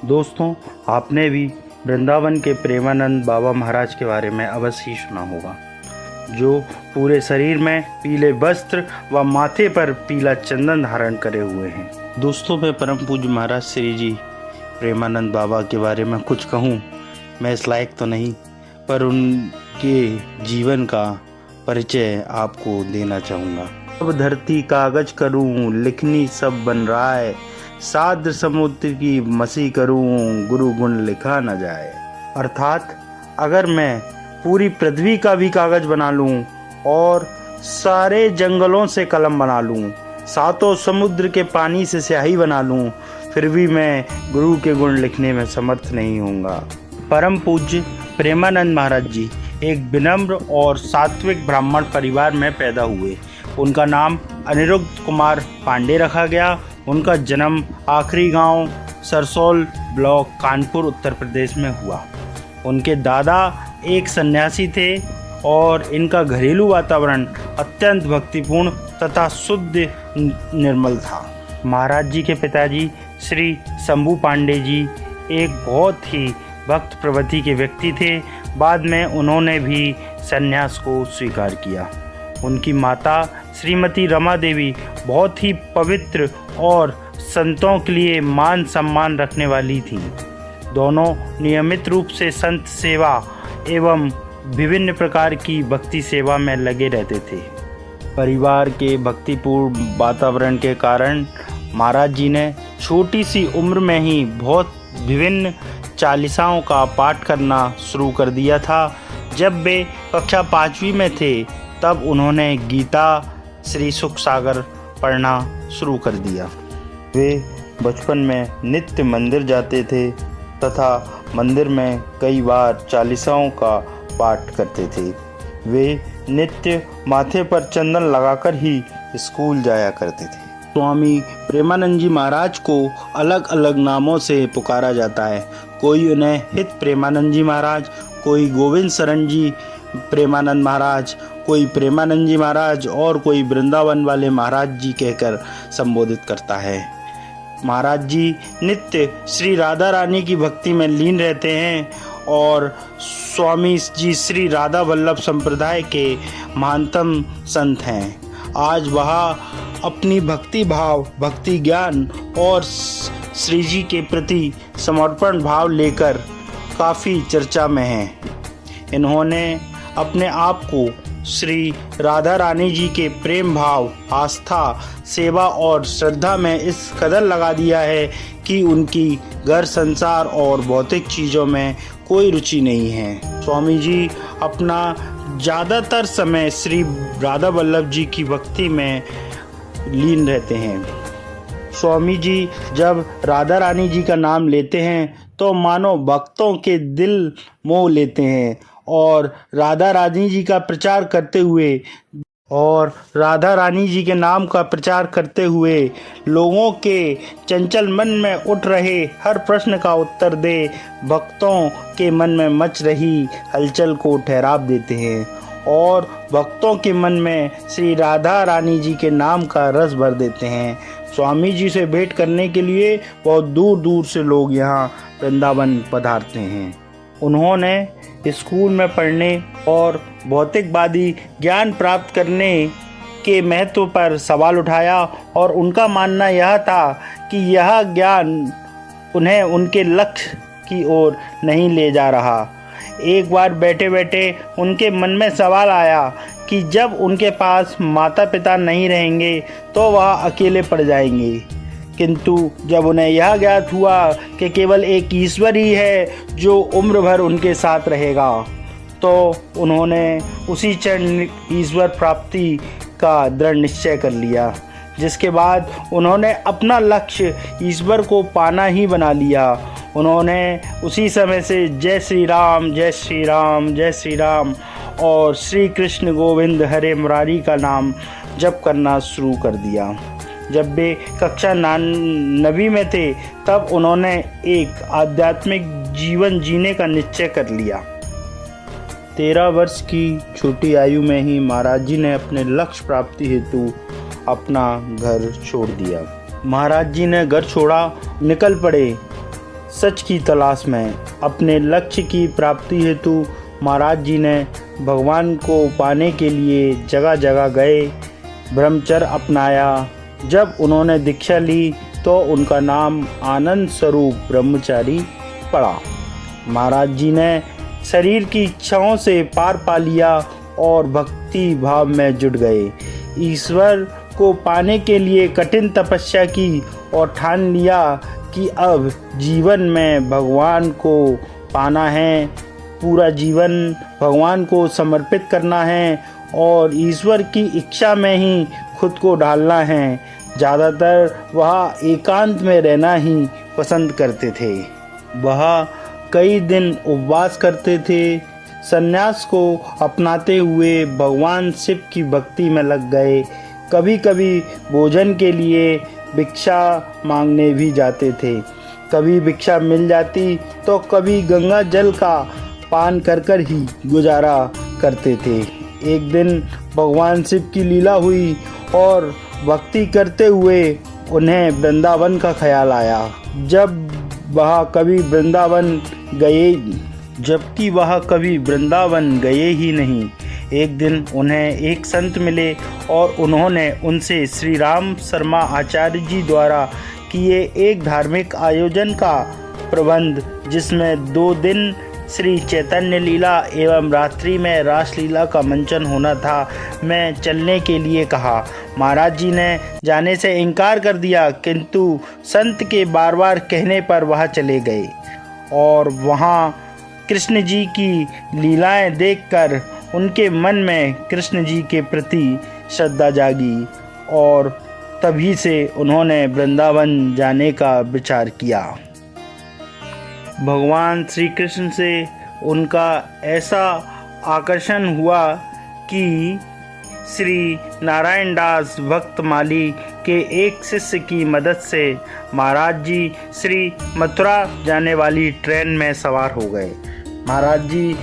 दोस्तों, आपने भी वृंदावन के प्रेमानंद बाबा महाराज के बारे में अवश्य ही सुना होगा, जो पूरे शरीर में पीले वस्त्र व माथे पर पीला चंदन धारण करे हुए हैं। दोस्तों, मैं परम पूज्य महाराज श्री जी प्रेमानंद बाबा के बारे में कुछ कहूँ, मैं इस लायक तो नहीं, पर उनके जीवन का परिचय आपको देना चाहूँगा। अब धरती कागज करूँ, लिखनी सब बन रहा है, साद्र समुद्र की मसी करूँ, गुरु गुण लिखा न जाए। अर्थात अगर मैं पूरी पृथ्वी का भी कागज बना लूँ और सारे जंगलों से कलम बना लूँ, सातों समुद्र के पानी से स्याही बना लूँ, फिर भी मैं गुरु के गुण लिखने में समर्थ नहीं होऊंगा। परम पूज्य प्रेमानंद महाराज जी एक विनम्र और सात्विक ब्राह्मण परिवार में पैदा हुए। उनका नाम अनिरुद्ध कुमार पांडे रखा गया। उनका जन्म आखिरी गांव सरसोल ब्लॉक कानपुर उत्तर प्रदेश में हुआ। उनके दादा एक सन्यासी थे और इनका घरेलू वातावरण अत्यंत भक्तिपूर्ण तथा शुद्ध निर्मल था। महाराज जी के पिताजी श्री शंभू पांडे जी एक बहुत ही भक्त प्रवृत्ति के व्यक्ति थे। बाद में उन्होंने भी संन्यास को स्वीकार किया। उनकी माता श्रीमती रमा देवी बहुत ही पवित्र और संतों के लिए मान सम्मान रखने वाली थीं। दोनों नियमित रूप से संत सेवा एवं विभिन्न प्रकार की भक्ति सेवा में लगे रहते थे। परिवार के भक्तिपूर्ण वातावरण के कारण महाराज जी ने छोटी सी उम्र में ही बहुत विभिन्न चालीसाओं का पाठ करना शुरू कर दिया था। जब वे कक्षा 5वीं में थे तब उन्होंने गीता श्री सुख सागर पढ़ना शुरू कर दिया। वे बचपन में नित्य मंदिर जाते थे तथा मंदिर में कई बार चालीसाओं का पाठ करते थे। वे नित्य माथे पर चंदन लगाकर ही स्कूल जाया करते थे। स्वामी प्रेमानंद जी महाराज को अलग अलग नामों से पुकारा जाता है। कोई उन्हें हित प्रेमानंद जी महाराज, कोई गोविंद शरण जी प्रेमानंद महाराज, कोई प्रेमानंद जी महाराज और कोई वृंदावन वाले महाराज जी कहकर संबोधित करता है। महाराज जी नित्य श्री राधा रानी की भक्ति में लीन रहते हैं और स्वामी जी श्री राधा वल्लभ संप्रदाय के महानतम संत हैं। आज वह अपनी भक्ति भाव, भक्ति ज्ञान और श्री जी के प्रति समर्पण भाव लेकर काफ़ी चर्चा में हैं। इन्होंने अपने आप को श्री राधा रानी जी के प्रेम भाव, आस्था, सेवा और श्रद्धा में इस कदर लगा दिया है कि उनकी घर संसार और भौतिक चीज़ों में कोई रुचि नहीं है। स्वामी जी अपना ज़्यादातर समय श्री राधा वल्लभ जी की भक्ति में लीन रहते हैं। स्वामी जी जब राधा रानी जी का नाम लेते हैं तो मानो भक्तों के दिल मोह लेते हैं और राधा रानी जी का प्रचार करते हुए और राधा रानी जी के नाम का प्रचार करते हुए लोगों के चंचल मन में उठ रहे हर प्रश्न का उत्तर दे भक्तों के मन में मच रही हलचल को ठहराव देते हैं और भक्तों के मन में श्री राधा रानी जी के नाम का रस भर देते हैं। स्वामी जी से भेंट करने के लिए बहुत दूर दूर से लोग यहाँ वृंदावन पधारते हैं। उन्होंने स्कूल में पढ़ने और भौतिकवादी ज्ञान प्राप्त करने के महत्व पर सवाल उठाया और उनका मानना यह था कि यह ज्ञान उन्हें उनके लक्ष्य की ओर नहीं ले जा रहा। एक बार बैठे बैठे उनके मन में सवाल आया कि जब उनके पास माता पिता नहीं रहेंगे तो वह अकेले पड़ जाएंगे, किंतु जब उन्हें यह ज्ञात हुआ कि केवल एक ईश्वर ही है जो उम्र भर उनके साथ रहेगा, तो उन्होंने उसी क्षण ईश्वर प्राप्ति का दृढ़ निश्चय कर लिया, जिसके बाद उन्होंने अपना लक्ष्य ईश्वर को पाना ही बना लिया। उन्होंने उसी समय से जय श्री राम, जय श्री राम, जय श्री राम और श्री कृष्ण गोविंद हरे मुरारी का नाम जप करना शुरू कर दिया। जब वे कक्षा 9वीं में थे तब उन्होंने एक आध्यात्मिक जीवन जीने का निश्चय कर लिया। 13 वर्ष की छोटी आयु में ही महाराज जी ने अपने लक्ष्य प्राप्ति हेतु अपना घर छोड़ दिया। महाराज जी ने घर छोड़ा, निकल पड़े सच की तलाश में। अपने लक्ष्य की प्राप्ति हेतु महाराज जी ने भगवान को पाने के लिए जगह जगह गए, ब्रह्मचर्य अपनाया। जब उन्होंने दीक्षा ली तो उनका नाम आनंद स्वरूप ब्रह्मचारी पड़ा। महाराज जी ने शरीर की इच्छाओं से पार पा लिया और भक्ति भाव में जुट गए। ईश्वर को पाने के लिए कठिन तपस्या की और ठान लिया कि अब जीवन में भगवान को पाना है, पूरा जीवन भगवान को समर्पित करना है और ईश्वर की इच्छा में ही खुद को ढालना है। ज़्यादातर वह एकांत में रहना ही पसंद करते थे। वह कई दिन उपवास करते थे। संन्यास को अपनाते हुए भगवान शिव की भक्ति में लग गए। कभी कभी भोजन के लिए भिक्षा मांगने भी जाते थे। कभी भिक्षा मिल जाती तो कभी गंगा जल का पान कर ही गुजारा करते थे। एक दिन भगवान शिव की लीला हुई और भक्ति करते हुए उन्हें वृंदावन का ख्याल आया। जबकि वह कभी वृंदावन गए ही नहीं। एक दिन उन्हें एक संत मिले और उन्होंने उनसे श्री राम शर्मा आचार्य जी द्वारा किए एक धार्मिक आयोजन का प्रबंध, जिसमें 2 दिन श्री चैतन्य लीला एवं रात्रि में रासलीला का मंचन होना था, मैं चलने के लिए कहा। महाराज जी ने जाने से इनकार कर दिया, किंतु संत के बार बार कहने पर वह चले गए और वहाँ कृष्ण जी की लीलाएं देखकर उनके मन में कृष्ण जी के प्रति श्रद्धा जागी और तभी से उन्होंने वृंदावन जाने का विचार किया। भगवान श्री कृष्ण से उनका ऐसा आकर्षण हुआ कि श्री नारायण दास भक्त माली के एक शिष्य की मदद से महाराज जी श्री मथुरा जाने वाली ट्रेन में सवार हो गए। महाराज जी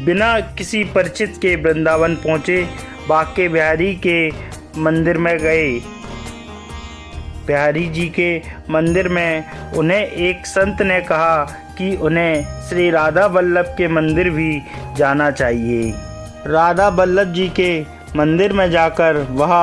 बिना किसी परिचित के वृंदावन पहुँचे। बांके बिहारी के मंदिर में गए। बिहारी जी के मंदिर में उन्हें एक संत ने कहा कि उन्हें श्री राधा वल्लभ के मंदिर भी जाना चाहिए। राधा वल्लभ जी के मंदिर में जाकर वह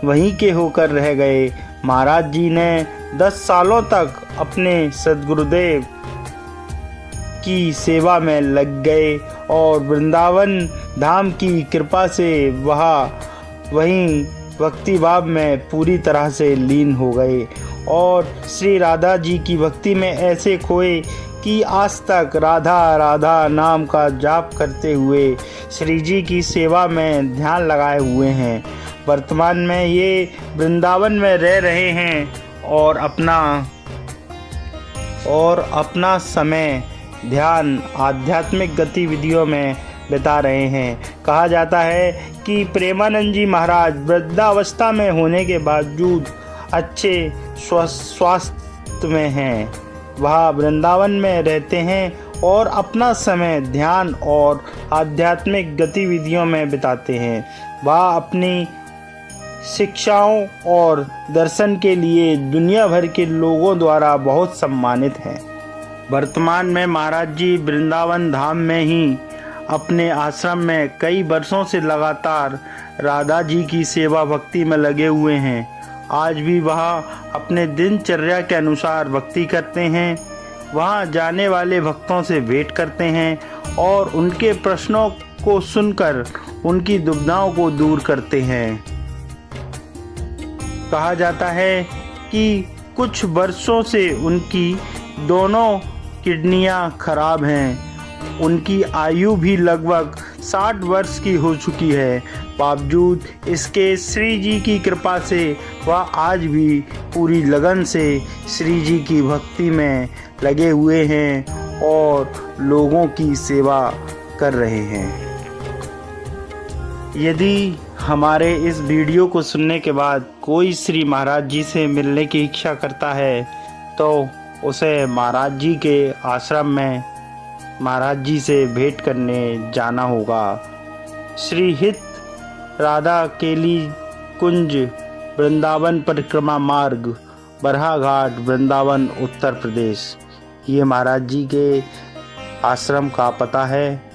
वहीं के होकर रह गए। महाराज जी ने 10 सालों तक अपने सद्गुरुदेव की सेवा में लग गए और वृंदावन धाम की कृपा से वह वहीं भक्ति भाव में पूरी तरह से लीन हो गए और श्री राधा जी की भक्ति में ऐसे खोए कि आज तक राधा राधा नाम का जाप करते हुए श्री जी की सेवा में ध्यान लगाए हुए हैं। वर्तमान में ये वृंदावन में रह रहे हैं और अपना समय ध्यान आध्यात्मिक गतिविधियों में बिता रहे हैं। कहा जाता है कि प्रेमानंद जी महाराज वृद्धावस्था में होने के बावजूद अच्छे स्वास्थ्य में हैं। वह वृंदावन में रहते हैं और अपना समय ध्यान और आध्यात्मिक गतिविधियों में बिताते हैं। वह अपनी शिक्षाओं और दर्शन के लिए दुनिया भर के लोगों द्वारा बहुत सम्मानित हैं। वर्तमान में महाराज जी वृंदावन धाम में ही अपने आश्रम में कई वर्षों से लगातार राधा जी की सेवा भक्ति में लगे हुए हैं। आज भी वह अपने दिनचर्या के अनुसार भक्ति करते हैं। वहाँ जाने वाले भक्तों से भेंट करते हैं और उनके प्रश्नों को सुनकर उनकी दुविधाओं को दूर करते हैं। कहा जाता है कि कुछ वर्षों से उनकी दोनों किडनियां खराब हैं। उनकी आयु भी लगभग 60 वर्ष की हो चुकी है। बावजूद इसके श्री जी की कृपा से वह आज भी पूरी लगन से श्री जी की भक्ति में लगे हुए हैं और लोगों की सेवा कर रहे हैं। यदि हमारे इस वीडियो को सुनने के बाद कोई श्री महाराज जी से मिलने की इच्छा करता है तो उसे महाराज जी के आश्रम में महाराज जी से भेंट करने जाना होगा। श्री हित राधा केली कुंज वृंदावन परिक्रमा मार्ग बरहा घाट वृंदावन उत्तर प्रदेश। ये महाराज जी के आश्रम का पता है।